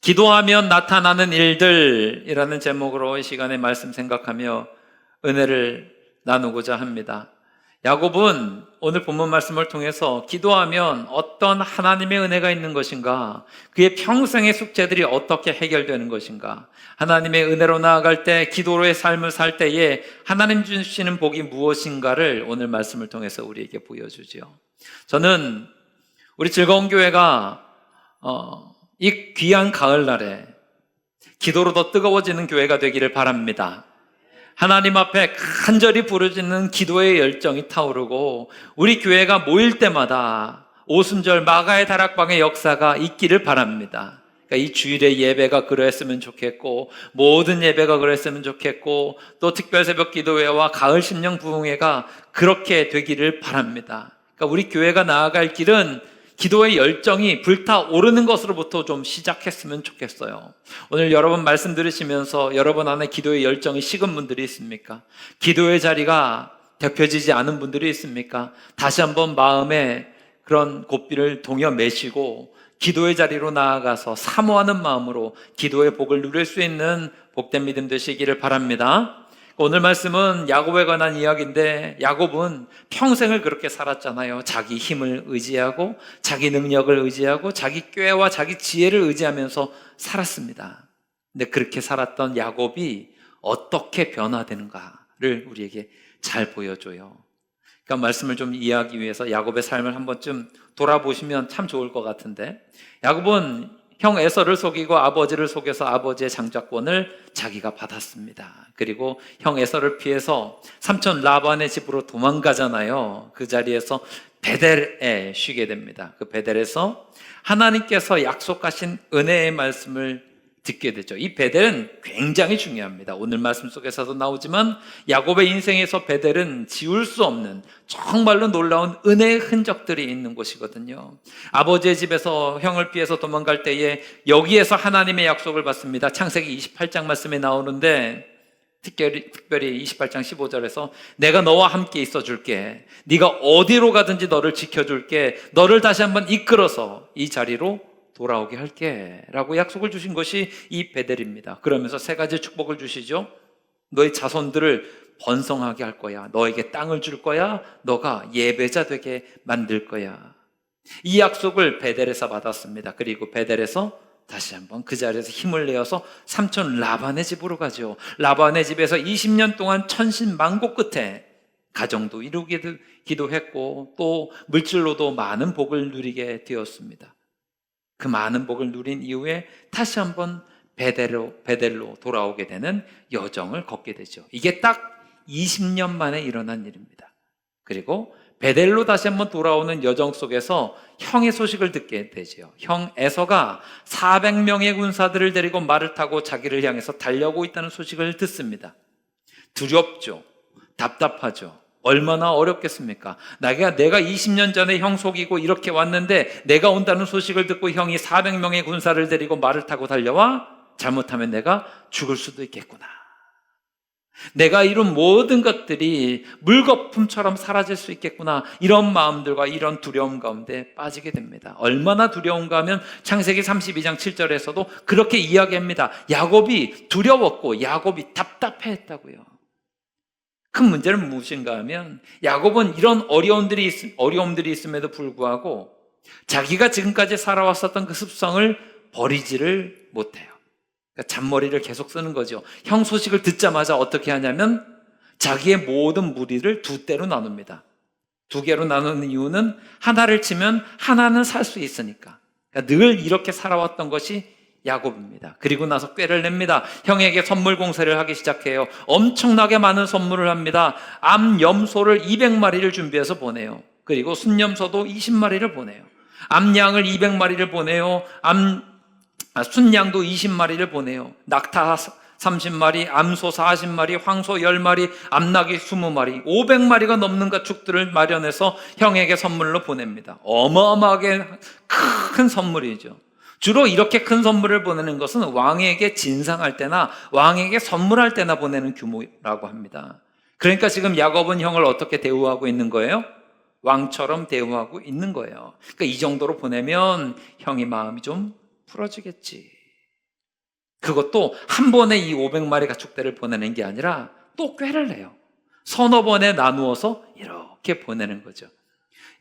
기도하면 나타나는 일들이라는 제목으로 이 시간에 말씀 생각하며 은혜를 나누고자 합니다. 야곱은 오늘 본문 말씀을 통해서 기도하면 어떤 하나님의 은혜가 있는 것인가, 그의 평생의 숙제들이 어떻게 해결되는 것인가, 하나님의 은혜로 나아갈 때, 기도로의 삶을 살 때에 하나님 주시는 복이 무엇인가를 오늘 말씀을 통해서 우리에게 보여주지요. 저는 우리 즐거운 교회가 이 귀한 가을날에 기도로 더 뜨거워지는 교회가 되기를 바랍니다. 하나님 앞에 간절히 부르짖는 기도의 열정이 타오르고 우리 교회가 모일 때마다 오순절 마가의 다락방의 역사가 있기를 바랍니다. 그러니까 이 주일의 예배가 그랬으면 좋겠고, 모든 예배가 그랬으면 좋겠고, 또 특별 새벽 기도회와 가을 심령 부흥회가 그렇게 되기를 바랍니다. 그러니까 우리 교회가 나아갈 길은 기도의 열정이 불타오르는 것으로부터 좀 시작했으면 좋겠어요. 오늘 여러분 말씀 들으시면서 여러분 안에 기도의 열정이 식은 분들이 있습니까? 기도의 자리가 덮여지지 않은 분들이 있습니까? 다시 한번 마음에 그런 고삐를 동여매시고 기도의 자리로 나아가서 사모하는 마음으로 기도의 복을 누릴 수 있는 복된 믿음 되시기를 바랍니다. 오늘 말씀은 야곱에 관한 이야기인데, 야곱은 평생을 그렇게 살았잖아요. 자기 힘을 의지하고 자기 능력을 의지하고 자기 꾀와 자기 지혜를 의지하면서 살았습니다. 근데 그렇게 살았던 야곱이 어떻게 변화되는가를 우리에게 잘 보여줘요. 그러니까 말씀을 좀 이해하기 위해서 야곱의 삶을 한 번쯤 돌아보시면 참 좋을 것 같은데, 야곱은 형 에서를 속이고 아버지를 속여서 아버지의 장자권을 자기가 받았습니다. 그리고 형 에서를 피해서 삼촌 라반의 집으로 도망가잖아요. 그 자리에서 베델에 쉬게 됩니다. 그 베델에서 하나님께서 약속하신 은혜의 말씀을 듣게 되죠. 이 베델은 굉장히 중요합니다. 오늘 말씀 속에서도 나오지만 야곱의 인생에서 베델은 지울 수 없는 정말로 놀라운 은혜의 흔적들이 있는 곳이거든요. 아버지의 집에서 형을 피해서 도망갈 때에 여기에서 하나님의 약속을 받습니다. 창세기 28장 말씀에 나오는데 특별히 28장 15절에서 내가 너와 함께 있어 줄게, 네가 어디로 가든지 너를 지켜줄게, 너를 다시 한번 이끌어서 이 자리로 돌아오게 할게 라고 약속을 주신 것이 이 베델입니다. 그러면서 세 가지 축복을 주시죠. 너의 자손들을 번성하게 할 거야, 너에게 땅을 줄 거야, 너가 예배자 되게 만들 거야. 이 약속을 베델에서 받았습니다. 그리고 베델에서 다시 한번 그 자리에서 힘을 내어서 삼촌 라반의 집으로 가죠. 라반의 집에서 20년 동안 천신만고 끝에 가정도 이루기도 했고 또 물질로도 많은 복을 누리게 되었습니다. 그 많은 복을 누린 이후에 다시 한번 베델로 돌아오게 되는 여정을 걷게 되죠. 이게 딱 20년 만에 일어난 일입니다. 그리고 베델로 다시 한번 돌아오는 여정 속에서 형의 소식을 듣게 되죠. 형 에서가 400명의 군사들을 데리고 말을 타고 자기를 향해서 달려오고 있다는 소식을 듣습니다. 두렵죠. 답답하죠. 얼마나 어렵겠습니까? 내가 20년 전에 형 속이고 이렇게 왔는데 내가 온다는 소식을 듣고 형이 400명의 군사를 데리고 말을 타고 달려와? 잘못하면 내가 죽을 수도 있겠구나. 내가 이룬 모든 것들이 물거품처럼 사라질 수 있겠구나. 이런 마음들과 이런 두려움 가운데 빠지게 됩니다. 얼마나 두려운가 하면 창세기 32장 7절에서도 그렇게 이야기합니다. 야곱이 두려웠고 야곱이 답답해했다고요. 큰 문제는 무엇인가 하면 야곱은 이런 어려움들이 있음에도 불구하고 자기가 지금까지 살아왔었던 그 습성을 버리지를 못해요. 그러니까 잔머리를 계속 쓰는 거죠. 형 소식을 듣자마자 어떻게 하냐면 자기의 모든 무리를 두 대로 나눕니다. 두 개로 나누는 이유는 하나를 치면 하나는 살 수 있으니까. 그러니까 늘 이렇게 살아왔던 것이 야곱입니다. 그리고 나서 꾀를 냅니다. 형에게 선물 공세를 하기 시작해요. 엄청나게 많은 선물을 합니다. 암염소를 200마리를 준비해서 보내요. 그리고 순염소도 20마리를 보내요. 암양을 200마리를 보내요. 순양도 20마리를 보내요. 낙타 30마리, 암소 40마리, 황소 10마리, 암낙이 20마리, 500마리가 넘는 가축들을 마련해서 형에게 선물로 보냅니다. 어마어마하게 큰 선물이죠. 주로 이렇게 큰 선물을 보내는 것은 왕에게 진상할 때나 왕에게 선물할 때나 보내는 규모라고 합니다. 그러니까 지금 야곱은 형을 어떻게 대우하고 있는 거예요? 왕처럼 대우하고 있는 거예요. 그러니까 이 정도로 보내면 형이 마음이 좀 풀어지겠지. 그것도 한 번에 이 500마리 가축대를 보내는 게 아니라 또 꾀를 내요. 서너 번에 나누어서 이렇게 보내는 거죠.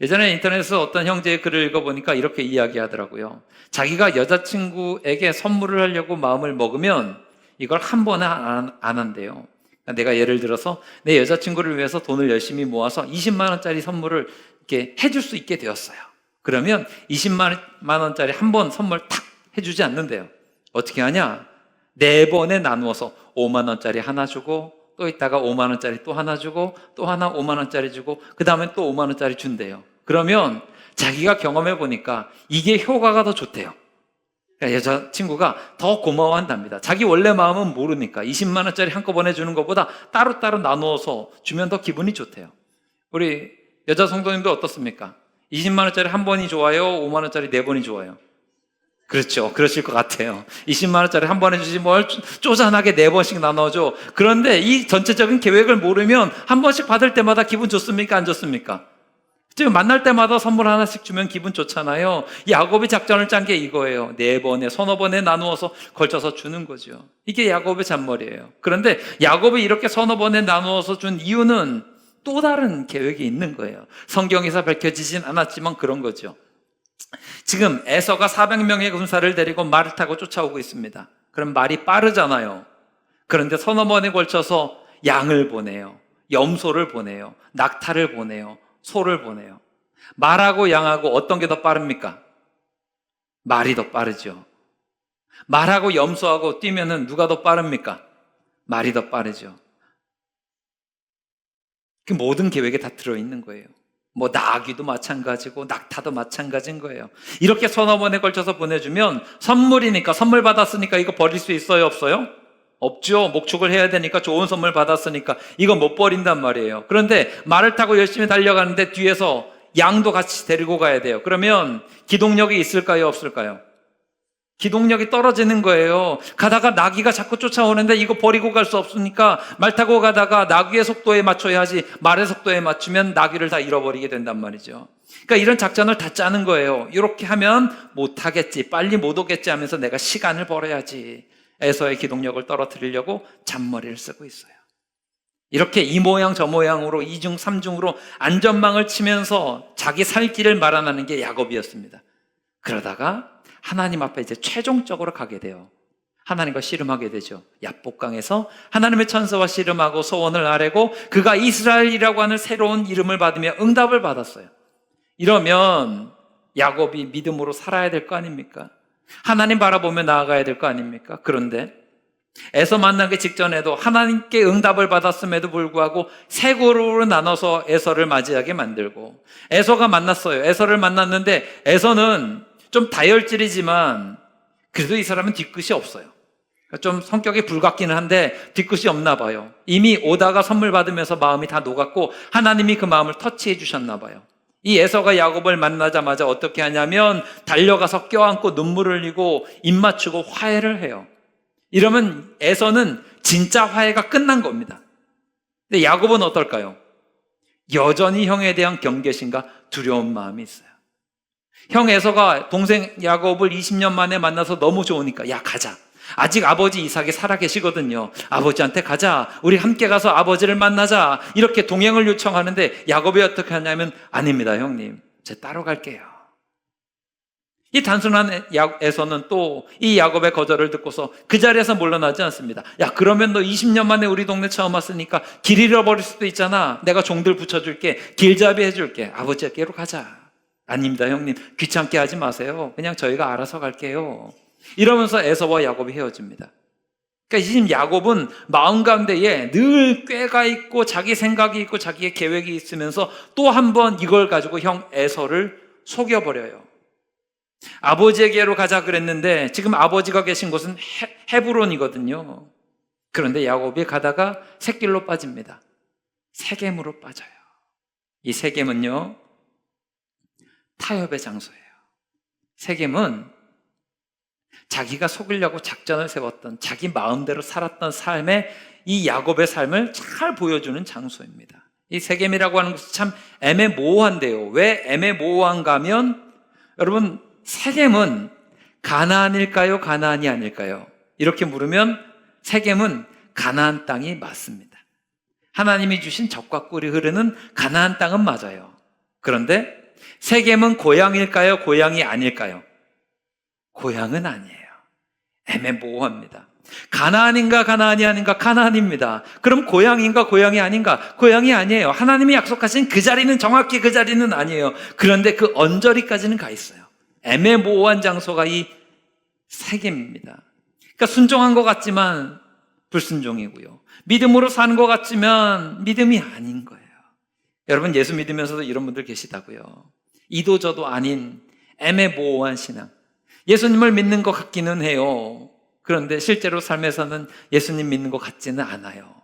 예전에 인터넷에서 어떤 형제의 글을 읽어보니까 이렇게 이야기하더라고요. 자기가 여자친구에게 선물을 하려고 마음을 먹으면 이걸 한 번에 안 한대요. 내가 예를 들어서 내 여자친구를 위해서 돈을 열심히 모아서 20만 원짜리 선물을 이렇게 해줄 수 있게 되었어요. 그러면 20만 원짜리 한 번 선물 탁 해주지 않는데요. 어떻게 하냐? 4번에 나누어서 5만 원짜리 하나 주고 또 있다가 5만 원짜리 또 하나 주고 또 하나 5만 원짜리 주고 그 다음에 또 5만 원짜리 준대요. 그러면 자기가 경험해 보니까 이게 효과가 더 좋대요. 그러니까 여자친구가 더 고마워한답니다. 자기 원래 마음은 모르니까 20만 원짜리 한꺼번에 주는 것보다 따로따로 나누어서 주면 더 기분이 좋대요. 우리 여자 성도님도 어떻습니까? 20만 원짜리 한 번이 좋아요? 5만 원짜리 4번이 좋아요? 그렇죠. 그러실 것 같아요. 20만 원짜리 한 번에 주지 뭘 쪼잔하게 4번씩 나눠줘. 그런데 이 전체적인 계획을 모르면 한 번씩 받을 때마다 기분 좋습니까? 안 좋습니까? 지금 만날 때마다 선물 하나씩 주면 기분 좋잖아요. 야곱이 작전을 짠 게 이거예요. 4번에 서너 번에 나누어서 걸쳐서 주는 거죠. 이게 야곱의 잔머리예요. 그런데 야곱이 이렇게 서너 번에 나누어서 준 이유는 또 다른 계획이 있는 거예요. 성경에서 밝혀지진 않았지만 그런 거죠. 지금 에서가 400명의 군사를 데리고 말을 타고 쫓아오고 있습니다. 그럼 말이 빠르잖아요. 그런데 서너 번에 걸쳐서 양을 보내요. 염소를 보내요. 낙타를 보내요. 소를 보내요. 말하고 양하고 어떤 게 더 빠릅니까? 말이 더 빠르죠. 말하고 염소하고 뛰면은 누가 더 빠릅니까? 말이 더 빠르죠. 그 모든 계획에 다 들어있는 거예요. 뭐 나귀도 마찬가지고 낙타도 마찬가지인 거예요. 이렇게 서너 번에 걸쳐서 보내주면 선물이니까, 선물 받았으니까 이거 버릴 수 있어요? 없어요? 없죠. 목축을 해야 되니까, 좋은 선물 받았으니까 이거 못 버린단 말이에요. 그런데 말을 타고 열심히 달려가는데 뒤에서 양도 같이 데리고 가야 돼요. 그러면 기동력이 있을까요? 없을까요? 기동력이 떨어지는 거예요. 가다가 나귀가 자꾸 쫓아오는데 이거 버리고 갈 수 없으니까 말 타고 가다가 나귀의 속도에 맞춰야지 말의 속도에 맞추면 나귀를 다 잃어버리게 된단 말이죠. 그러니까 이런 작전을 다 짜는 거예요. 이렇게 하면 못하겠지, 빨리 못 오겠지 하면서 내가 시간을 벌어야지. 에서의 기동력을 떨어뜨리려고 잔머리를 쓰고 있어요. 이렇게 이 모양 저 모양으로 이중 삼중으로 안전망을 치면서 자기 살 길을 마련하는 게 야곱이었습니다. 그러다가 하나님 앞에 이제 최종적으로 가게 돼요. 하나님과 씨름하게 되죠. 야복강에서 하나님의 천사와 씨름하고 소원을 아뢰고 그가 이스라엘이라고 하는 새로운 이름을 받으며 응답을 받았어요. 이러면 야곱이 믿음으로 살아야 될 거 아닙니까? 하나님 바라보며 나아가야 될 거 아닙니까? 그런데 에서 만나기 직전에도 하나님께 응답을 받았음에도 불구하고 세 그룹으로 나눠서 에서를 맞이하게 만들고, 에서가 만났어요. 에서를 만났는데 에서는 좀 다혈질이지만 그래도 이 사람은 뒤끝이 없어요. 좀 성격이 불같기는 한데 뒤끝이 없나 봐요. 이미 오다가 선물 받으면서 마음이 다 녹았고 하나님이 그 마음을 터치해 주셨나 봐요. 이 에서가 야곱을 만나자마자 어떻게 하냐면 달려가서 껴안고 눈물을 흘리고 입 맞추고 화해를 해요. 이러면 에서는 진짜 화해가 끝난 겁니다. 근데 야곱은 어떨까요? 여전히 형에 대한 경계심과 두려운 마음이 있어요. 형 에서가 동생 야곱을 20년 만에 만나서 너무 좋으니까 야 가자. 아직 아버지 이삭이 살아 계시거든요. 아버지한테 가자. 우리 함께 가서 아버지를 만나자. 이렇게 동행을 요청하는데 야곱이 어떻게 하냐면 아닙니다 형님. 제가 따로 갈게요. 이 단순한 에서는 또 이 야곱의 거절을 듣고서 그 자리에서 물러나지 않습니다. 야 그러면 너 20년 만에 우리 동네 처음 왔으니까 길 잃어버릴 수도 있잖아. 내가 종들 붙여줄게. 길잡이 해줄게. 아버지께로 가자. 아닙니다 형님. 귀찮게 하지 마세요. 그냥 저희가 알아서 갈게요. 이러면서 에서와 야곱이 헤어집니다. 그러니까 지금 야곱은 마음 가운데에 늘 꾀가 있고 자기 생각이 있고 자기의 계획이 있으면서 또 한 번 이걸 가지고 형 에서를 속여버려요. 아버지에게로 가자 그랬는데 지금 아버지가 계신 곳은 헤브론이거든요. 그런데 야곱이 가다가 샛길로 빠집니다. 세겜으로 빠져요. 이 세겜은요 타협의 장소예요. 세겜은 자기가 속이려고 작전을 세웠던, 자기 마음대로 살았던 삶의 이 야곱의 삶을 잘 보여주는 장소입니다. 이 세겜이라고 하는 것이 참 애매모호한데요. 왜 애매모호한가 하면 여러분 세겜은 가나안일까요? 가나안이 아닐까요? 이렇게 물으면 세겜은 가나안 땅이 맞습니다. 하나님이 주신 젖과 꿀이 흐르는 가나안 땅은 맞아요. 그런데 세겜은 고향일까요? 고향이 아닐까요? 고향은 아니에요. 애매모호합니다. 가나안인가 가나안이 아닌가? 가나안입니다. 그럼 고향인가 고향이 아닌가? 고향이 아니에요. 하나님이 약속하신 그 자리는 정확히 그 자리는 아니에요. 그런데 그 언저리까지는 가 있어요. 애매모호한 장소가 이 세겜입니다. 그러니까 순종한 것 같지만 불순종이고요. 믿음으로 사는 것 같지만 믿음이 아닌 거예요. 여러분, 예수 믿으면서도 이런 분들 계시다고요. 이도저도 아닌 애매모호한 신앙. 예수님을 믿는 것 같기는 해요. 그런데 실제로 삶에서는 예수님 믿는 것 같지는 않아요.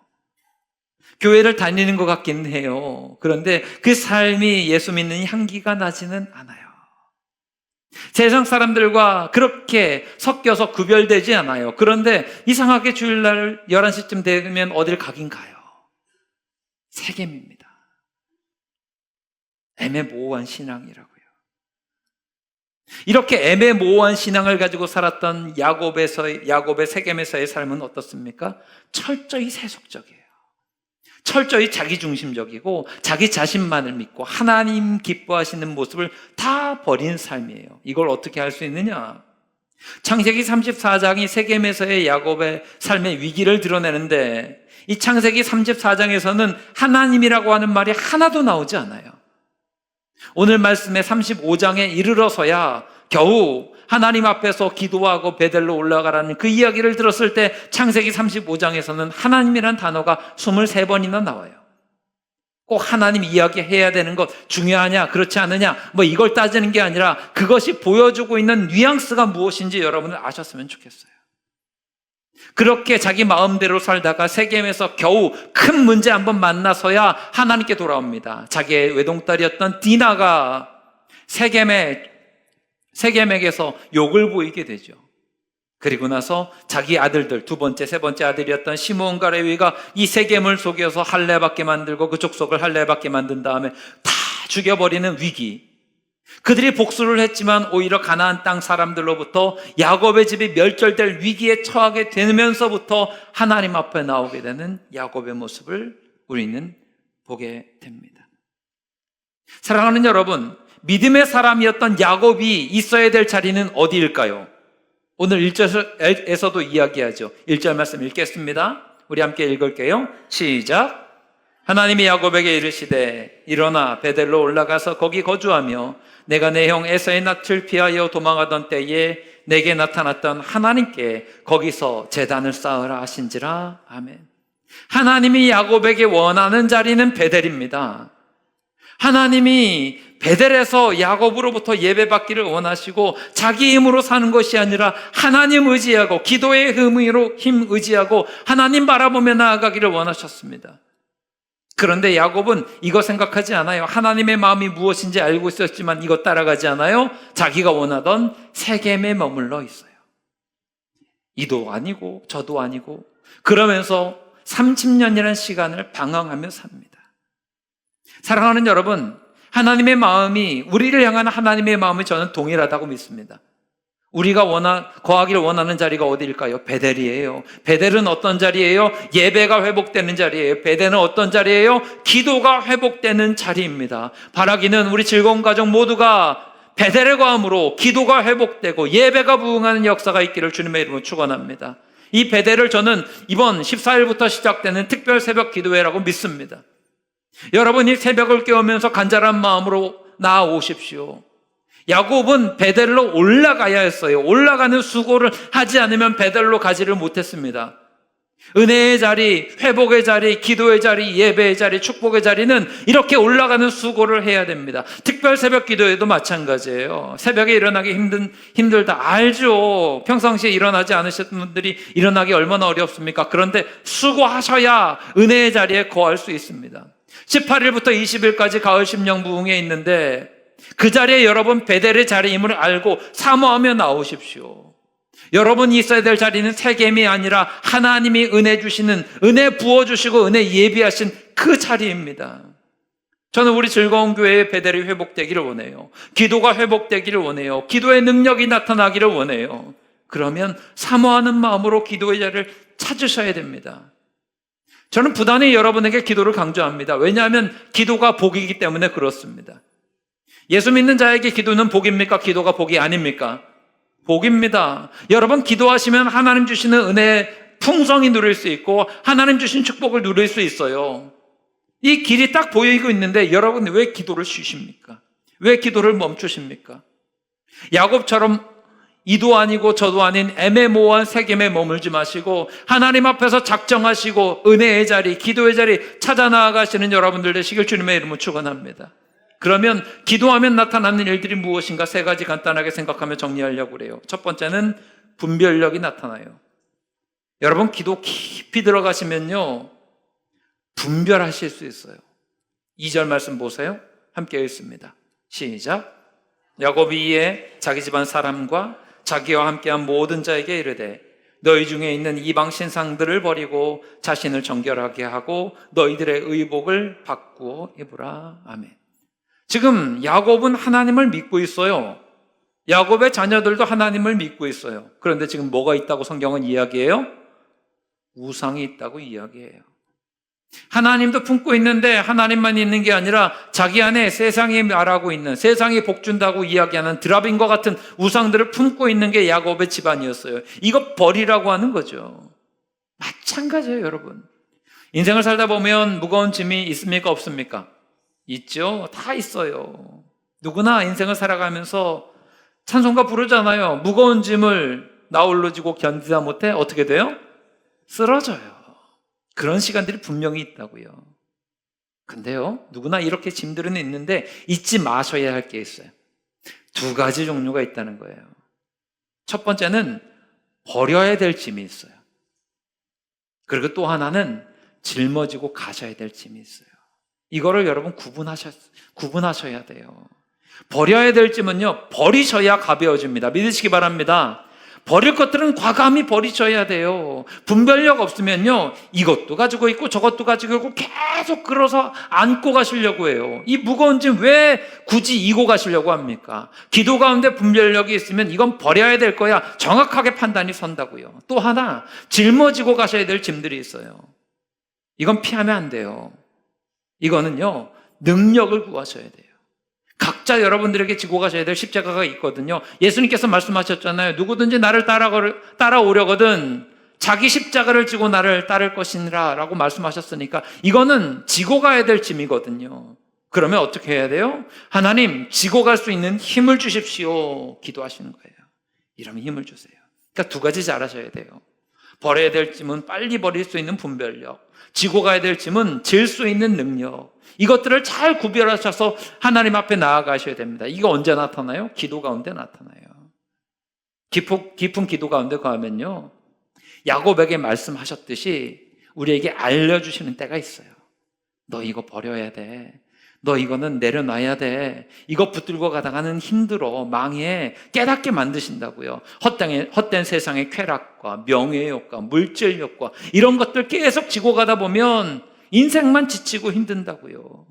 교회를 다니는 것 같기는 해요. 그런데 그 삶이 예수 믿는 향기가 나지는 않아요. 세상 사람들과 그렇게 섞여서 구별되지 않아요. 그런데 이상하게 주일날 11시쯤 되면 어딜 가긴 가요. 세겜입니다. 애매모호한 신앙이라고요. 이렇게 애매모호한 신앙을 가지고 살았던 야곱의 세겜에서의 삶은 어떻습니까? 철저히 세속적이에요. 철저히 자기중심적이고 자기 자신만을 믿고 하나님 기뻐하시는 모습을 다 버린 삶이에요. 이걸 어떻게 할 수 있느냐? 창세기 34장이 세겜에서의 야곱의 삶의 위기를 드러내는데 이 창세기 34장에서는 하나님이라고 하는 말이 하나도 나오지 않아요. 오늘 말씀의 35장에 이르러서야 겨우 하나님 앞에서 기도하고 베델로 올라가라는 그 이야기를 들었을 때 창세기 35장에서는 하나님이란 단어가 23번이나 나와요. 꼭 하나님 이야기해야 되는 것 중요하냐 그렇지 않느냐 이걸 따지는 게 아니라 그것이 보여주고 있는 뉘앙스가 무엇인지 여러분은 아셨으면 좋겠어요. 그렇게 자기 마음대로 살다가 세겜에서 겨우 큰 문제 한번 만나서야 하나님께 돌아옵니다. 자기의 외동딸이었던 디나가 세겜에게서 욕을 보이게 되죠. 그리고 나서 자기 아들들, 두 번째, 세 번째 아들이었던 시므온과 레위가 이 세겜을 속여서 할례받게 만들고 그 족속을 할례받게 만든 다음에 다 죽여버리는 위기. 그들이 복수를 했지만 오히려 가나안 땅 사람들로부터 야곱의 집이 멸절될 위기에 처하게 되면서부터 하나님 앞에 나오게 되는 야곱의 모습을 우리는 보게 됩니다. 사랑하는 여러분, 믿음의 사람이었던 야곱이 있어야 될 자리는 어디일까요? 오늘 1절에서도 이야기하죠. 1절 말씀 읽겠습니다. 우리 함께 읽을게요. 시작. 하나님이 야곱에게 이르시되 일어나 베델로 올라가서 거기 거주하며 내가 내 형 에서의 낯을 피하여 도망하던 때에 내게 나타났던 하나님께 거기서 제단을 쌓으라 하신지라. 아멘. 하나님이 야곱에게 원하는 자리는 베델입니다. 하나님이 베델에서 야곱으로부터 예배받기를 원하시고 자기 힘으로 사는 것이 아니라 하나님 의지하고 기도의 힘 의지하고 하나님 바라보며 나아가기를 원하셨습니다. 그런데 야곱은 이거 생각하지 않아요. 하나님의 마음이 무엇인지 알고 있었지만 이거 따라가지 않아요. 자기가 원하던 세겜에 머물러 있어요. 이도 아니고 저도 아니고 그러면서 30년이라는 시간을 방황하며 삽니다. 사랑하는 여러분, 하나님의 마음이 우리를 향한 하나님의 마음이 저는 동일하다고 믿습니다. 우리가 거하기를 원하는 자리가 어디일까요? 베델이에요. 베델은 어떤 자리예요? 예배가 회복되는 자리예요. 베델은 어떤 자리예요? 기도가 회복되는 자리입니다. 바라기는 우리 즐거운 가족 모두가 베델에 거함으로 기도가 회복되고 예배가 부흥하는 역사가 있기를 주님의 이름으로 축원합니다. 이 베델을 저는 이번 14일부터 시작되는 특별 새벽 기도회라고 믿습니다. 여러분이 새벽을 깨우면서 간절한 마음으로 나아오십시오. 야곱은 베델로 올라가야 했어요. 올라가는 수고를 하지 않으면 베델로 가지를 못했습니다. 은혜의 자리, 회복의 자리, 기도의 자리, 예배의 자리, 축복의 자리는 이렇게 올라가는 수고를 해야 됩니다. 특별 새벽 기도에도 마찬가지예요. 새벽에 일어나기 힘들다 알죠. 평상시에 일어나지 않으셨던 분들이 일어나기 얼마나 어렵습니까? 그런데 수고하셔야 은혜의 자리에 거할 수 있습니다. 18일부터 20일까지 가을 심령 부흥에 있는데 그 자리에 여러분 베델의 자리임을 알고 사모하며 나오십시오. 여러분이 있어야 될 자리는 세겜이 아니라 하나님이 은혜 주시는, 은혜 부어주시고 은혜 예비하신 그 자리입니다. 저는 우리 즐거운 교회의 베델이 회복되기를 원해요. 기도가 회복되기를 원해요. 기도의 능력이 나타나기를 원해요. 그러면 사모하는 마음으로 기도의 자리를 찾으셔야 됩니다. 저는 부단히 여러분에게 기도를 강조합니다. 왜냐하면 기도가 복이기 때문에 그렇습니다. 예수 믿는 자에게 기도는 복입니까? 기도가 복이 아닙니까? 복입니다. 여러분 기도하시면 하나님 주시는 은혜의 풍성이 누릴 수 있고 하나님 주신 축복을 누릴 수 있어요. 이 길이 딱 보이고 있는데 여러분 왜 기도를 쉬십니까? 왜 기도를 멈추십니까? 야곱처럼 이도 아니고 저도 아닌 애매모호한 세겜에 머물지 마시고 하나님 앞에서 작정하시고 은혜의 자리, 기도의 자리 찾아 나아가시는 여러분들 되시길 주님의 이름으로 축원합니다. 그러면 기도하면 나타나는 일들이 무엇인가 세 가지 간단하게 생각하며 정리하려고 그래요. 첫 번째는 분별력이 나타나요. 여러분 기도 깊이 들어가시면요 분별하실 수 있어요. 2절 말씀 보세요. 함께 읽습니다. 시작. 야곱이 이에 자기 집안 사람과 자기와 함께한 모든 자에게 이르되 너희 중에 있는 이방 신상들을 버리고 자신을 정결하게 하고 너희들의 의복을 바꾸어 입으라. 아멘. 지금 야곱은 하나님을 믿고 있어요. 야곱의 자녀들도 하나님을 믿고 있어요. 그런데 지금 뭐가 있다고 성경은 이야기해요? 우상이 있다고 이야기해요. 하나님도 품고 있는데 하나님만 있는 게 아니라 자기 안에 세상이 말하고 있는, 세상이 복준다고 이야기하는 드라빈과 같은 우상들을 품고 있는 게 야곱의 집안이었어요. 이거 버리라고 하는 거죠. 마찬가지예요, 여러분. 인생을 살다 보면 무거운 짐이 있습니까, 없습니까? 있죠. 다 있어요. 누구나 인생을 살아가면서 찬송가 부르잖아요. 무거운 짐을 나홀로 지고 견디다 못해 어떻게 돼요? 쓰러져요. 그런 시간들이 분명히 있다고요. 근데요, 누구나 이렇게 짐들은 있는데 잊지 마셔야 할 게 있어요. 두 가지 종류가 있다는 거예요. 첫 번째는 버려야 될 짐이 있어요. 그리고 또 하나는 짊어지고 가셔야 될 짐이 있어요. 이거를 여러분 구분하셔야 돼요. 버려야 될 짐은요, 버리셔야 가벼워집니다. 믿으시기 바랍니다. 버릴 것들은 과감히 버리셔야 돼요. 분별력 없으면요, 이것도 가지고 있고 저것도 가지고 있고 계속 끌어서 안고 가시려고 해요. 이 무거운 짐 왜 굳이 이고 가시려고 합니까? 기도 가운데 분별력이 있으면 이건 버려야 될 거야. 정확하게 판단이 선다고요. 또 하나, 짊어지고 가셔야 될 짐들이 있어요. 이건 피하면 안 돼요. 이거는요, 능력을 구하셔야 돼요. 각자 여러분들에게 지고 가셔야 될 십자가가 있거든요. 예수님께서 말씀하셨잖아요. 누구든지 나를 따라오려거든 자기 십자가를 지고 나를 따를 것이니라 라고 말씀하셨으니까 이거는 지고 가야 될 짐이거든요. 그러면 어떻게 해야 돼요? 하나님, 지고 갈 수 있는 힘을 주십시오. 기도하시는 거예요. 이러면 힘을 주세요. 그러니까 두 가지 잘하셔야 돼요. 버려야 될 짐은 빨리 버릴 수 있는 분별력, 지고 가야 될 짐은 질 수 있는 능력, 이것들을 잘 구별하셔서 하나님 앞에 나아가셔야 됩니다. 이거 언제 나타나요? 기도 가운데 나타나요. 깊은 기도 가운데 가면요, 야곱에게 말씀하셨듯이 우리에게 알려주시는 때가 있어요. 너 이거 버려야 돼. 너 이거는 내려놔야 돼. 이거 붙들고 가다가는 힘들어. 망해. 깨닫게 만드신다고요. 헛된 세상의 쾌락과 명예욕과 물질욕과 이런 것들 계속 지고 가다 보면 인생만 지치고 힘든다고요.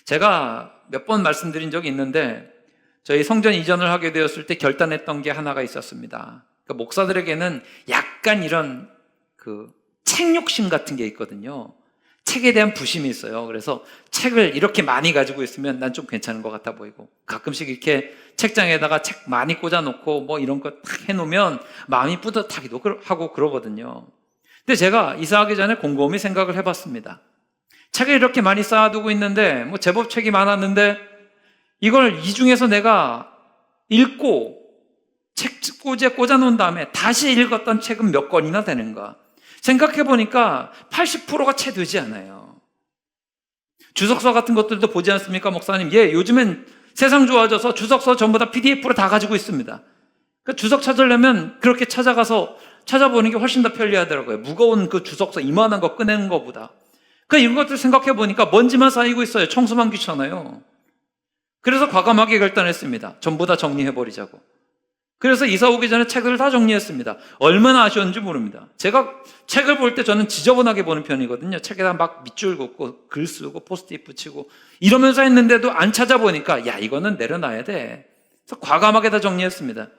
제가 몇 번 말씀드린 적이 있는데 저희 성전 이전을 하게 되었을 때 결단했던 게 하나가 있었습니다. 그러니까 목사들에게는 약간 이런 책 욕심 같은 게 있거든요. 책에 대한 부심이 있어요. 그래서 책을 이렇게 많이 가지고 있으면 난 좀 괜찮은 것 같아 보이고, 가끔씩 이렇게 책장에다가 책 많이 꽂아놓고 뭐 이런 거 탁 해놓으면 마음이 뿌듯하기도 하고 그러거든요. 근데 제가 이사하기 전에 곰곰이 생각을 해봤습니다. 책을 이렇게 많이 쌓아두고 있는데 뭐 제법 책이 많았는데 이걸 이 중에서 내가 읽고 책꽂이에 꽂아놓은 다음에 다시 읽었던 책은 몇 권이나 되는가 생각해보니까 80%가 채 되지 않아요. 주석서 같은 것들도 보지 않습니까, 목사님? 예, 요즘엔 세상 좋아져서 주석서 전부 다 PDF로 다 가지고 있습니다. 그러니까 주석 찾으려면 그렇게 찾아보는 게 훨씬 더 편리하더라고요. 무거운 그 주석서 이만한 거 꺼내는 것보다. 이런 것들 생각해보니까 먼지만 쌓이고 있어요. 청소만 귀찮아요. 그래서 과감하게 결단했습니다. 전부 다 정리해버리자고. 그래서 이사 오기 전에 책을 다 정리했습니다. 얼마나 아쉬웠는지 모릅니다. 제가 책을 볼 때 저는 지저분하게 보는 편이거든요. 책에다 막 밑줄 긋고 글 쓰고 포스트잇 붙이고 이러면서 했는데도 안 찾아보니까 야, 이거는 내려놔야 돼. 그래서 과감하게 다 정리했습니다.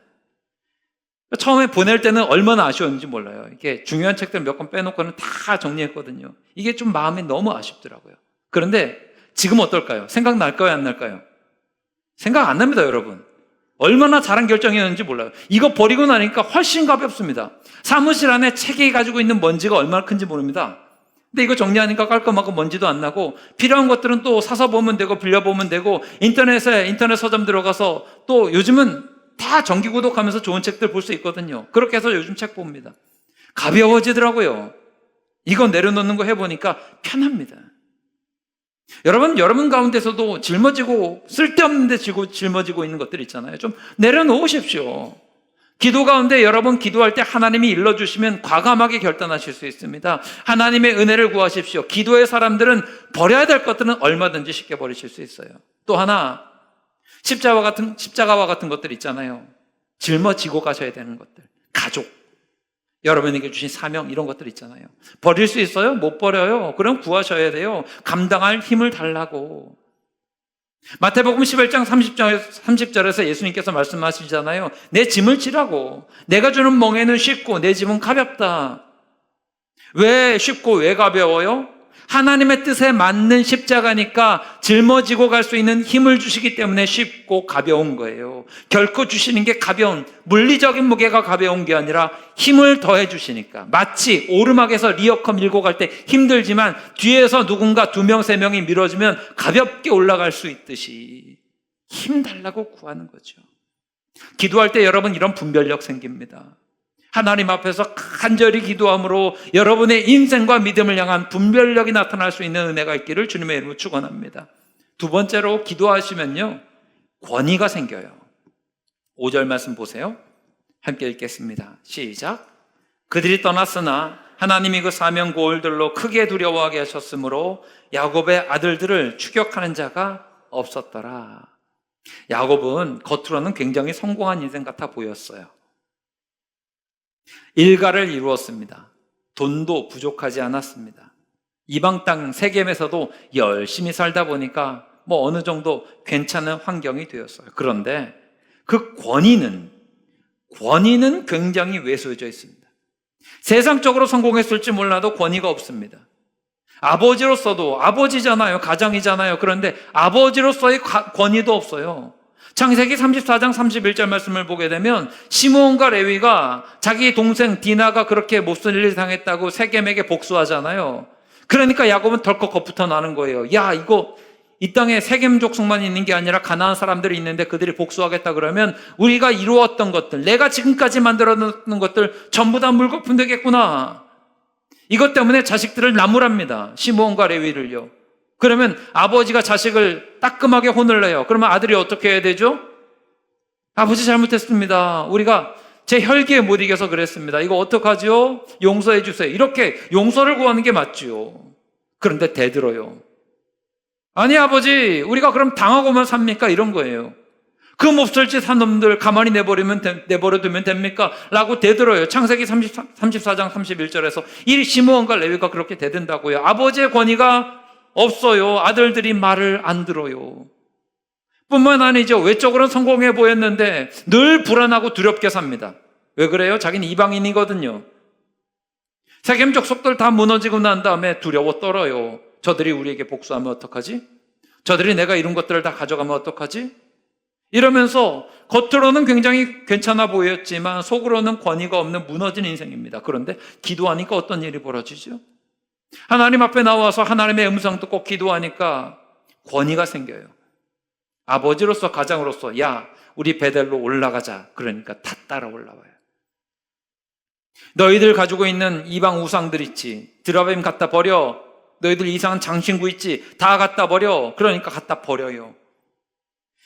처음에 보낼 때는 얼마나 아쉬웠는지 몰라요. 이게 중요한 책들 몇 권 빼놓고는 다 정리했거든요. 이게 좀 마음이 너무 아쉽더라고요. 그런데 지금 어떨까요? 생각날까요? 안 날까요? 생각 안 납니다, 여러분. 얼마나 잘한 결정이었는지 몰라요. 이거 버리고 나니까 훨씬 가볍습니다. 사무실 안에 책이 가지고 있는 먼지가 얼마나 큰지 모릅니다. 근데 이거 정리하니까 깔끔하고 먼지도 안 나고, 필요한 것들은 또 사서 보면 되고 빌려보면 되고, 인터넷 서점 들어가서 또 요즘은 다 정기 구독하면서 좋은 책들 볼 수 있거든요. 그렇게 해서 요즘 책 봅니다. 가벼워지더라고요. 이거 내려놓는 거 해보니까 편합니다. 여러분 가운데서도 짊어지고 쓸데없는데 짊어지고 있는 것들 있잖아요. 좀 내려놓으십시오. 기도 가운데 여러분 기도할 때 하나님이 일러주시면 과감하게 결단하실 수 있습니다. 하나님의 은혜를 구하십시오. 기도의 사람들은 버려야 될 것들은 얼마든지 쉽게 버리실 수 있어요. 또 하나, 십자가와 같은 것들 있잖아요. 짊어지고 가셔야 되는 것들. 가족, 여러분에게 주신 사명, 이런 것들 있잖아요. 버릴 수 있어요? 못 버려요. 그럼 구하셔야 돼요. 감당할 힘을 달라고. 마태복음 11장 30절에서 예수님께서 말씀하시잖아요. 내 짐을 지라고. 내가 주는 멍에는 쉽고 내 짐은 가볍다. 왜 쉽고 왜 가벼워요? 하나님의 뜻에 맞는 십자가니까 짊어지고 갈 수 있는 힘을 주시기 때문에 쉽고 가벼운 거예요. 결코 주시는 게 가벼운, 물리적인 무게가 가벼운 게 아니라 힘을 더해 주시니까. 마치 오르막에서 리어커 밀고 갈 때 힘들지만 뒤에서 누군가 2명, 3명이 밀어주면 가볍게 올라갈 수 있듯이 힘 달라고 구하는 거죠. 기도할 때 여러분 이런 분별력 생깁니다. 하나님 앞에서 간절히 기도함으로 여러분의 인생과 믿음을 향한 분별력이 나타날 수 있는 은혜가 있기를 주님의 이름으로 축원합니다. 두 번째로 기도하시면요, 권위가 생겨요. 5절 말씀 보세요. 함께 읽겠습니다. 시작. 그들이 떠났으나 하나님이 그 사명 고울들로 크게 두려워하게 하셨으므로 야곱의 아들들을 추격하는 자가 없었더라. 야곱은 겉으로는 굉장히 성공한 인생 같아 보였어요. 일가를 이루었습니다. 돈도 부족하지 않았습니다. 이방 땅 세겜에서도 열심히 살다 보니까 어느 정도 괜찮은 환경이 되었어요. 그런데 그 권위는 굉장히 왜소해져 있습니다. 세상적으로 성공했을지 몰라도 권위가 없습니다. 아버지로서도, 아버지잖아요. 가장이잖아요. 그런데 아버지로서의 권위도 없어요. 창세기 34장 31절 말씀을 보게 되면 시므온과 레위가 자기 동생 디나가 그렇게 몹쓸 일을 당했다고 세겜에게 복수하잖아요. 그러니까 야곱은 덜컥 겁부터 나는 거예요. 야, 이거 이 땅에 세겜 족속만 있는 게 아니라 가나안 사람들이 있는데 그들이 복수하겠다 그러면 우리가 이루었던 것들, 내가 지금까지 만들어 놓은 것들 전부 다 물거품 되겠구나. 이것 때문에 자식들을 나무랍니다. 시므온과 레위를요. 그러면 아버지가 자식을 따끔하게 혼을 내요. 그러면 아들이 어떻게 해야 되죠? 아버지 잘못했습니다. 우리가 제 혈기에 못 이겨서 그랬습니다. 이거 어떡하죠? 용서해 주세요. 이렇게 용서를 구하는 게 맞지요. 그런데 대들어요. 아니 아버지, 우리가 그럼 당하고만 삽니까? 이런 거예요. 그 몹쓸 짓 한 놈들 가만히 내버려두면 됩니까? 라고 대들어요. 창세기 34장 31절에서 이 시므온과 레위가 그렇게 대든다고요. 아버지의 권위가 없어요. 아들들이 말을 안 들어요. 뿐만 아니죠. 외적으로는 성공해 보였는데 늘 불안하고 두렵게 삽니다. 왜 그래요? 자기는 이방인이거든요. 세겜 족속들 다 무너지고 난 다음에 두려워 떨어요. 저들이 우리에게 복수하면 어떡하지? 저들이 내가 이룬 것들을 다 가져가면 어떡하지? 이러면서 겉으로는 굉장히 괜찮아 보였지만 속으로는 권위가 없는 무너진 인생입니다. 그런데 기도하니까 어떤 일이 벌어지죠? 하나님 앞에 나와서 하나님의 음성 듣고 기도하니까 권위가 생겨요. 아버지로서 가장으로서 야, 우리 베델로 올라가자. 그러니까 다 따라 올라와요. 너희들 가지고 있는 이방 우상들 있지. 드라빔 갖다 버려. 너희들 이상한 장신구 있지. 다 갖다 버려. 그러니까 갖다 버려요.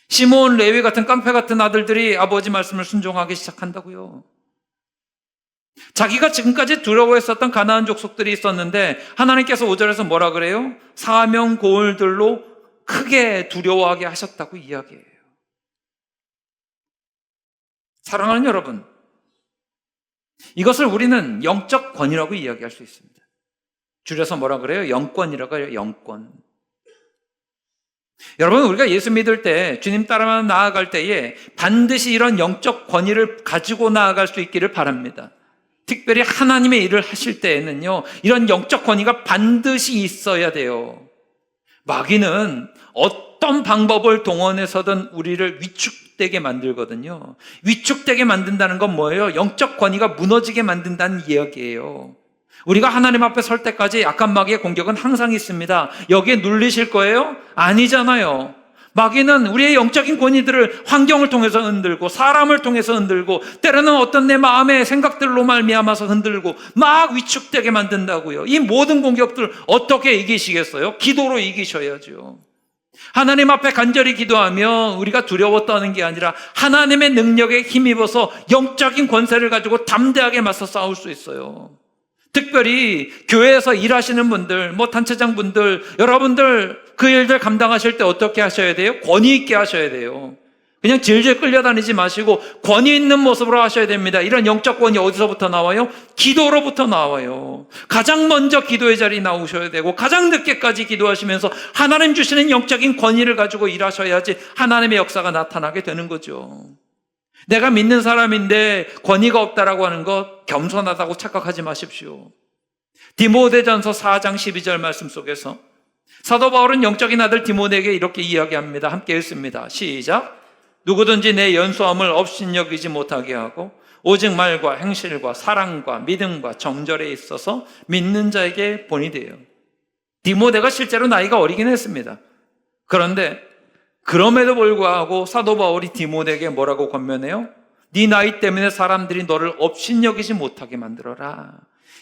시므온, 레위 같은 깡패 같은 아들들이 아버지 말씀을 순종하기 시작한다고요. 자기가 지금까지 두려워했었던 가나안 족속들이 있었는데 하나님께서 5절에서 뭐라 그래요? 사명 고울들로 크게 두려워하게 하셨다고 이야기해요. 사랑하는 여러분, 이것을 우리는 영적 권위라고 이야기할 수 있습니다. 줄여서 뭐라 그래요? 영권이라고 해요. 영권. 여러분, 우리가 예수 믿을 때, 주님 따라 나아갈 때에 반드시 이런 영적 권위를 가지고 나아갈 수 있기를 바랍니다. 특별히 하나님의 일을 하실 때에는요, 이런 영적 권위가 반드시 있어야 돼요. 마귀는 어떤 방법을 동원해서든 우리를 위축되게 만들거든요. 위축되게 만든다는 건 뭐예요? 영적 권위가 무너지게 만든다는 이야기예요. 우리가 하나님 앞에 설 때까지 약한 마귀의 공격은 항상 있습니다. 여기에 눌리실 거예요? 아니잖아요. 마귀는 우리의 영적인 권위들을 환경을 통해서 흔들고 사람을 통해서 흔들고 때로는 어떤 내 마음의 생각들로 말미암아서 흔들고 막 위축되게 만든다고요. 이 모든 공격들 어떻게 이기시겠어요? 기도로 이기셔야죠. 하나님 앞에 간절히 기도하며 우리가 두려워 떠는 게 아니라 하나님의 능력에 힘입어서 영적인 권세를 가지고 담대하게 맞서 싸울 수 있어요. 특별히 교회에서 일하시는 분들, 단체장 분들, 여러분들 그 일들 감당하실 때 어떻게 하셔야 돼요? 권위 있게 하셔야 돼요. 그냥 질질 끌려다니지 마시고 권위 있는 모습으로 하셔야 됩니다. 이런 영적 권위 어디서부터 나와요? 기도로부터 나와요. 가장 먼저 기도의 자리에 나오셔야 되고 가장 늦게까지 기도하시면서 하나님 주시는 영적인 권위를 가지고 일하셔야지 하나님의 역사가 나타나게 되는 거죠. 내가 믿는 사람인데 권위가 없다라고 하는 것 겸손하다고 착각하지 마십시오. 디모데전서 4장 12절 말씀 속에서 사도 바울은 영적인 아들 디모데에게 이렇게 이야기합니다. 함께 읽습니다. 시작. 누구든지 내 연소함을 업신여기지 못하게 하고 오직 말과 행실과 사랑과 믿음과 정절에 있어서 믿는 자에게 본이 돼요. 디모데가 실제로 나이가 어리긴 했습니다. 그런데 그럼에도 불구하고 사도 바울이 디모데에게 뭐라고 권면해요? 네 나이 때문에 사람들이 너를 업신여기지 못하게 만들어라.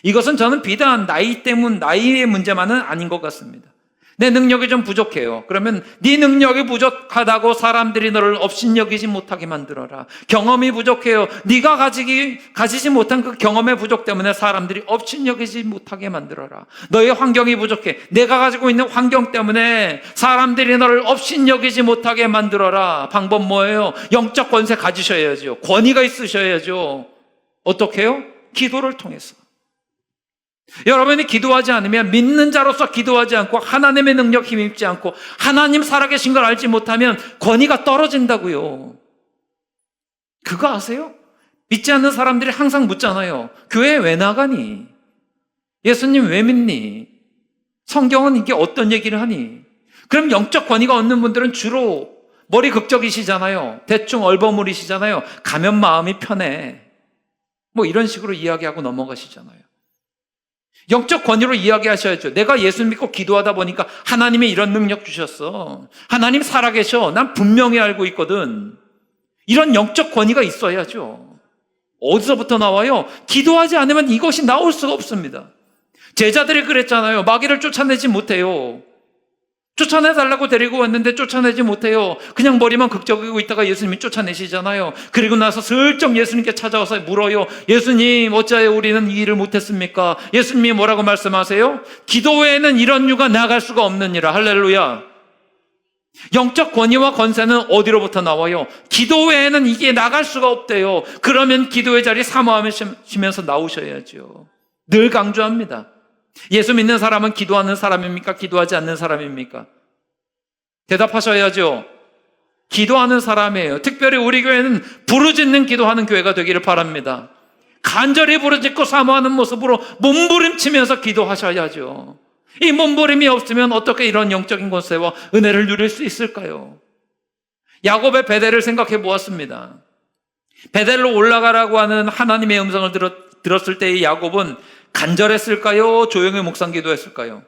이것은 저는 비단 나이의 문제만은 아닌 것 같습니다. 내 능력이 좀 부족해요. 그러면 네 능력이 부족하다고 사람들이 너를 업신여기지 못하게 만들어라. 경험이 부족해요. 네가 가지지 못한 그 경험의 부족 때문에 사람들이 업신여기지 못하게 만들어라. 너의 환경이 부족해. 내가 가지고 있는 환경 때문에 사람들이 너를 업신여기지 못하게 만들어라. 방법 뭐예요? 영적 권세 가지셔야죠. 권위가 있으셔야죠. 어떻게 해요? 기도를 통해서. 여러분이 기도하지 않으면, 믿는 자로서 기도하지 않고 하나님의 능력 힘입지 않고 하나님 살아계신 걸 알지 못하면 권위가 떨어진다고요. 그거 아세요? 믿지 않는 사람들이 항상 묻잖아요. 교회 왜 나가니? 예수님 왜 믿니? 성경은 이게 어떤 얘기를 하니? 그럼 영적 권위가 없는 분들은 주로 머리 극적이시잖아요. 대충 얼버무리시잖아요. 가면 마음이 편해. 이런 식으로 이야기하고 넘어가시잖아요. 영적 권위로 이야기하셔야죠. 내가 예수 믿고 기도하다 보니까 하나님이 이런 능력 주셨어. 하나님 살아계셔. 난 분명히 알고 있거든. 이런 영적 권위가 있어야죠. 어디서부터 나와요? 기도하지 않으면 이것이 나올 수가 없습니다. 제자들이 그랬잖아요. 마귀를 쫓아내지 못해요. 쫓아내달라고 데리고 왔는데 쫓아내지 못해요. 그냥 머리만 극적이고 있다가 예수님이 쫓아내시잖아요. 그리고 나서 슬쩍 예수님께 찾아와서 물어요. 예수님, 어찌하여 우리는 이 일을 못했습니까? 예수님이 뭐라고 말씀하세요? 기도 외에는 이런 유가 나갈 수가 없느니라. 할렐루야. 영적 권위와 권세는 어디로부터 나와요? 기도 외에는 이게 나갈 수가 없대요. 그러면 기도의 자리 사모하시면서 나오셔야죠. 늘 강조합니다. 예수 믿는 사람은 기도하는 사람입니까? 기도하지 않는 사람입니까? 대답하셔야죠. 기도하는 사람이에요. 특별히 우리 교회는 부르짖는 기도하는 교회가 되기를 바랍니다. 간절히 부르짖고 사모하는 모습으로 몸부림치면서 기도하셔야죠. 이 몸부림이 없으면 어떻게 이런 영적인 권세와 은혜를 누릴 수 있을까요? 야곱의 베델을 생각해 보았습니다. 베델로 올라가라고 하는 하나님의 음성을 들었을 때 이 야곱은 간절했을까요? 조용히 묵상 기도했을까요?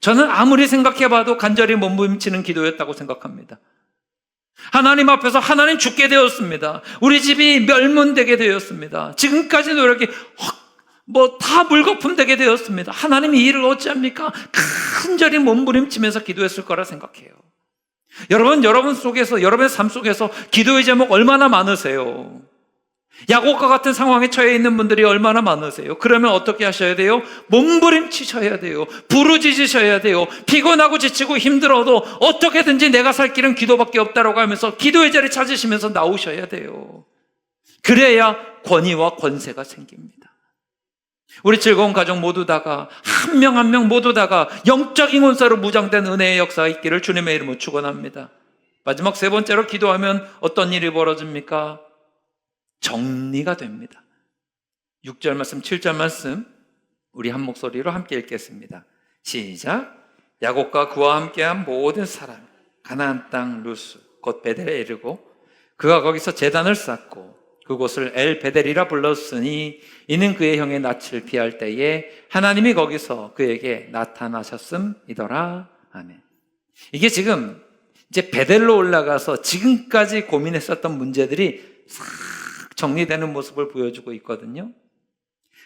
저는 아무리 생각해봐도 간절히 몸부림치는 기도였다고 생각합니다. 하나님 앞에서 하나님 죽게 되었습니다. 우리 집이 멸문되게 되었습니다. 지금까지 노력이 다 물거품되게 되었습니다. 하나님이 이 일을 어찌합니까? 간절히 몸부림치면서 기도했을 거라 생각해요. 여러분 속에서, 여러분의 삶 속에서 기도의 제목 얼마나 많으세요? 야곱과 같은 상황에 처해 있는 분들이 얼마나 많으세요? 그러면 어떻게 하셔야 돼요? 몸부림치셔야 돼요. 부르짖으셔야 돼요. 피곤하고 지치고 힘들어도 어떻게든지 내가 살 길은 기도밖에 없다라고 하면서 기도의 자리 찾으시면서 나오셔야 돼요. 그래야 권위와 권세가 생깁니다. 우리 즐거운 가정 모두 다가 한 명 한 명 모두 다가 영적인 권세로 무장된 은혜의 역사가 있기를 주님의 이름으로 축원합니다. 마지막 세 번째로 기도하면 어떤 일이 벌어집니까? 정리가 됩니다. 6절 말씀, 7절 말씀 우리 한 목소리로 함께 읽겠습니다. 시작. 야곱과 그와 함께한 모든 사람 가나안 땅 루스 곧 베델에 이르고 그가 거기서 제단을 쌓고 그곳을 엘 베델이라 불렀으니 이는 그의 형의 낯을 피할 때에 하나님이 거기서 그에게 나타나셨음이더라. 아멘. 이게 지금 이제 베델로 올라가서 지금까지 고민했었던 문제들이 싹 정리되는 모습을 보여주고 있거든요.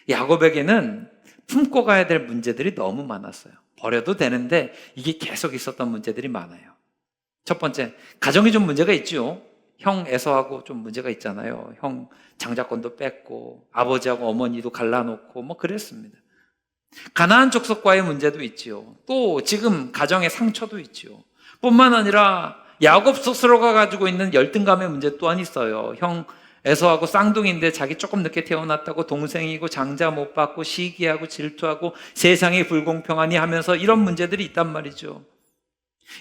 야곱에게는 품고 가야 될 문제들이 너무 많았어요. 버려도 되는데 이게 계속 있었던 문제들이 많아요. 첫 번째, 가정이 좀 문제가 있죠. 형 에서하고 좀 문제가 있잖아요. 형 장자권도 뺐고 아버지하고 어머니도 갈라놓고 뭐 그랬습니다. 가나안 족속과의 문제도 있지요. 또 지금 가정의 상처도 있지요. 뿐만 아니라 야곱 스스로가 가지고 있는 열등감의 문제 또한 있어요. 형 에서하고 쌍둥이인데 자기 조금 늦게 태어났다고 동생이고 장자 못 받고 시기하고 질투하고 세상이 불공평하니 하면서 이런 문제들이 있단 말이죠.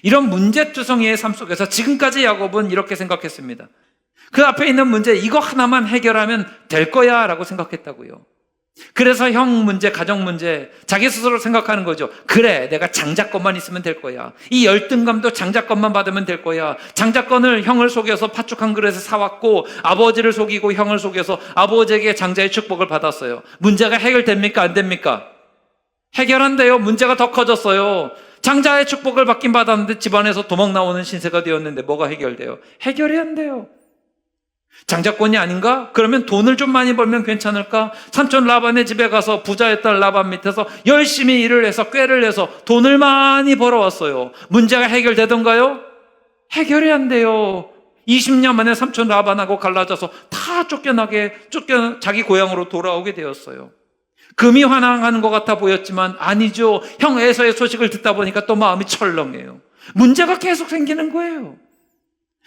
이런 문제투성이의 삶 속에서 지금까지 야곱은 이렇게 생각했습니다. 그 앞에 있는 문제 이거 하나만 해결하면 될 거야 라고 생각했다고요. 그래서 형 문제, 가정 문제 자기 스스로 생각하는 거죠. 그래, 내가 장자권만 있으면 될 거야. 이 열등감도 장자권만 받으면 될 거야. 장자권을 형을 속여서 팥죽 한 그릇에 사왔고 아버지를 속이고 형을 속여서 아버지에게 장자의 축복을 받았어요. 문제가 해결됩니까? 안 됩니까? 해결한대요. 문제가 더 커졌어요. 장자의 축복을 받긴 받았는데 집안에서 도망 나오는 신세가 되었는데 뭐가 해결돼요? 해결이 안 돼요. 장자권이 아닌가? 그러면 돈을 좀 많이 벌면 괜찮을까? 삼촌 라반의 집에 가서 부자의 딸 라반 밑에서 열심히 일을 해서 꾀를 내서 돈을 많이 벌어왔어요. 문제가 해결되던가요? 해결이 안 돼요. 20년 만에 삼촌 라반하고 갈라져서 다 자기 고향으로 돌아오게 되었어요. 금이 환항하는 것 같아 보였지만 아니죠. 형 에서의 소식을 듣다 보니까 또 마음이 철렁해요. 문제가 계속 생기는 거예요.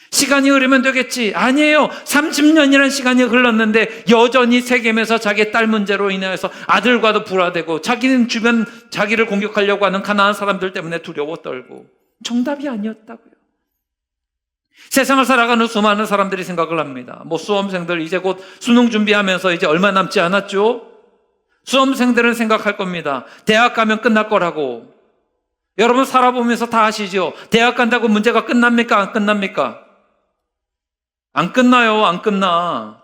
시간이 흐르면 되겠지. 아니에요. 30년이라는 시간이 흘렀는데 여전히 세겜에서 자기의 딸 문제로 인해서 아들과도 불화되고 자기는 주변 자기를 공격하려고 하는 가나안 사람들 때문에 두려워 떨고 정답이 아니었다고요. 세상을 살아가는 수많은 사람들이 생각을 합니다. 수험생들 이제 곧 수능 준비하면서 이제 얼마 남지 않았죠? 수험생들은 생각할 겁니다. 대학 가면 끝날 거라고. 여러분 살아보면서 다 아시죠? 대학 간다고 문제가 끝납니까? 안 끝납니까? 안 끝나요. 안 끝나.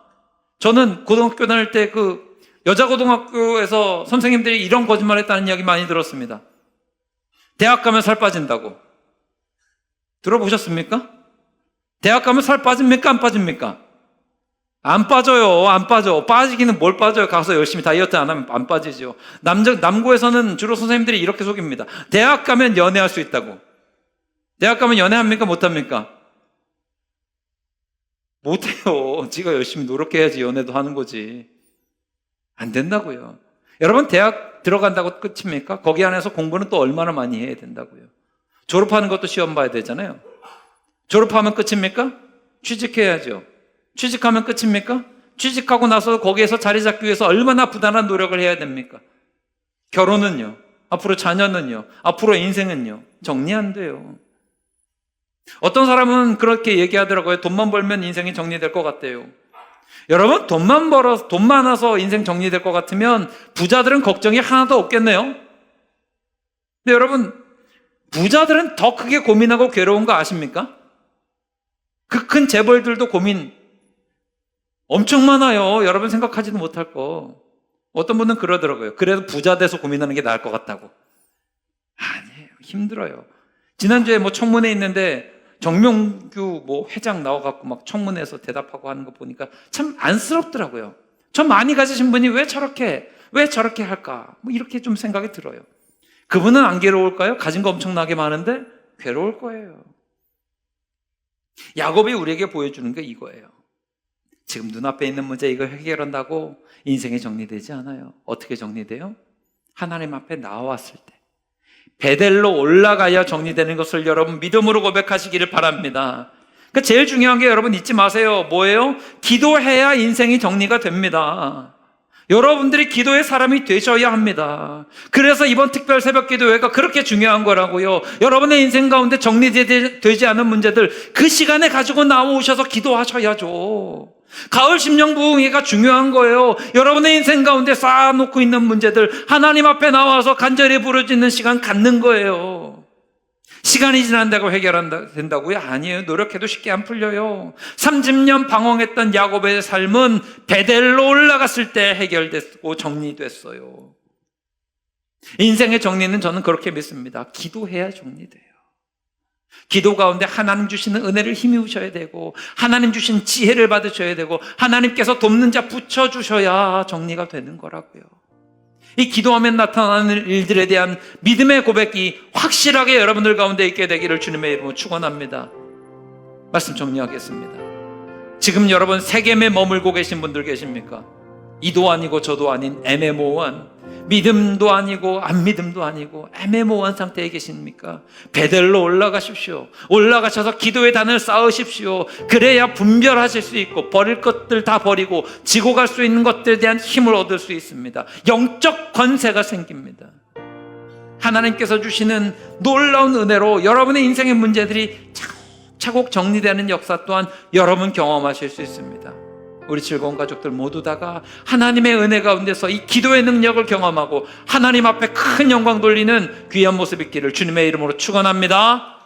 저는 고등학교 다닐 때 여자 고등학교에서 선생님들이 이런 거짓말 했다는 이야기 많이 들었습니다. 대학 가면 살 빠진다고. 들어보셨습니까? 대학 가면 살 빠집니까? 안 빠집니까? 안 빠져요. 안 빠져. 빠지기는 뭘 빠져요. 가서 열심히 다이어트 안 하면 안 빠지죠. 남고에서는 주로 선생님들이 이렇게 속입니다. 대학 가면 연애할 수 있다고. 대학 가면 연애합니까? 못합니까? 못해요. 지가 열심히 노력해야지 연애도 하는 거지. 안 된다고요. 여러분 대학 들어간다고 끝입니까? 거기 안에서 공부는 또 얼마나 많이 해야 된다고요. 졸업하는 것도 시험 봐야 되잖아요. 졸업하면 끝입니까? 취직해야죠. 취직하면 끝입니까? 취직하고 나서 거기에서 자리 잡기 위해서 얼마나 부단한 노력을 해야 됩니까? 결혼은요? 앞으로 자녀는요? 앞으로 인생은요? 정리 안 돼요. 어떤 사람은 그렇게 얘기하더라고요. 돈만 벌면 인생이 정리될 것 같대요. 여러분, 돈 많아서 인생 정리될 것 같으면 부자들은 걱정이 하나도 없겠네요. 근데 여러분, 부자들은 더 크게 고민하고 괴로운 거 아십니까? 그 큰 재벌들도 고민 엄청 많아요. 여러분 생각하지도 못할 거. 어떤 분은 그러더라고요. 그래도 부자 돼서 고민하는 게 나을 것 같다고. 아니에요. 힘들어요. 지난주에 청문회 있는데 정명규 회장 나와갖고 청문회에서 대답하고 하는 거 보니까 참 안쓰럽더라고요. 저 많이 가지신 분이 왜 저렇게 할까? 이렇게 좀 생각이 들어요. 그분은 안 괴로울까요? 가진 거 엄청나게 많은데 괴로울 거예요. 야곱이 우리에게 보여주는 게 이거예요. 지금 눈앞에 있는 문제 이거 해결한다고 인생이 정리되지 않아요. 어떻게 정리돼요? 하나님 앞에 나왔을 때 베델로 올라가야 정리되는 것을 여러분 믿음으로 고백하시기를 바랍니다. 그러니까 제일 중요한 게 여러분 잊지 마세요. 뭐예요? 기도해야 인생이 정리가 됩니다. 여러분들이 기도의 사람이 되셔야 합니다. 그래서 이번 특별 새벽 기도회가 그렇게 중요한 거라고요. 여러분의 인생 가운데 정리되지 않은 문제들 그 시간에 가지고 나오셔서 기도하셔야죠. 가을 심령 부흥회가 중요한 거예요. 여러분의 인생 가운데 쌓아놓고 있는 문제들 하나님 앞에 나와서 간절히 부르짖는 시간 갖는 거예요. 시간이 지난다고 된다고요? 아니에요. 노력해도 쉽게 안 풀려요. 30년 방황했던 야곱의 삶은 베델로 올라갔을 때 해결됐고 정리됐어요. 인생의 정리는 저는 그렇게 믿습니다. 기도해야 정리돼요. 기도 가운데 하나님 주시는 은혜를 힘입으셔야 되고 하나님 주신 지혜를 받으셔야 되고 하나님께서 돕는 자 붙여주셔야 정리가 되는 거라고요. 이 기도하면 나타나는 일들에 대한 믿음의 고백이 확실하게 여러분들 가운데 있게 되기를 주님의 이름으로 축원합니다. 말씀 정리하겠습니다. 지금 여러분 세겜에 머물고 계신 분들 계십니까? 이도 아니고 저도 아닌 애매모호한, 믿음도 아니고 안 믿음도 아니고 애매모호한 상태에 계십니까? 베델로 올라가십시오. 올라가셔서 기도의 단을 쌓으십시오. 그래야 분별하실 수 있고 버릴 것들 다 버리고 지고 갈 수 있는 것들에 대한 힘을 얻을 수 있습니다. 영적 권세가 생깁니다. 하나님께서 주시는 놀라운 은혜로 여러분의 인생의 문제들이 차곡차곡 정리되는 역사 또한 여러분 경험하실 수 있습니다. 우리 즐거운 가족들 모두 다가 하나님의 은혜 가운데서 이 기도의 능력을 경험하고 하나님 앞에 큰 영광 돌리는 귀한 모습 있기를 주님의 이름으로 축원합니다.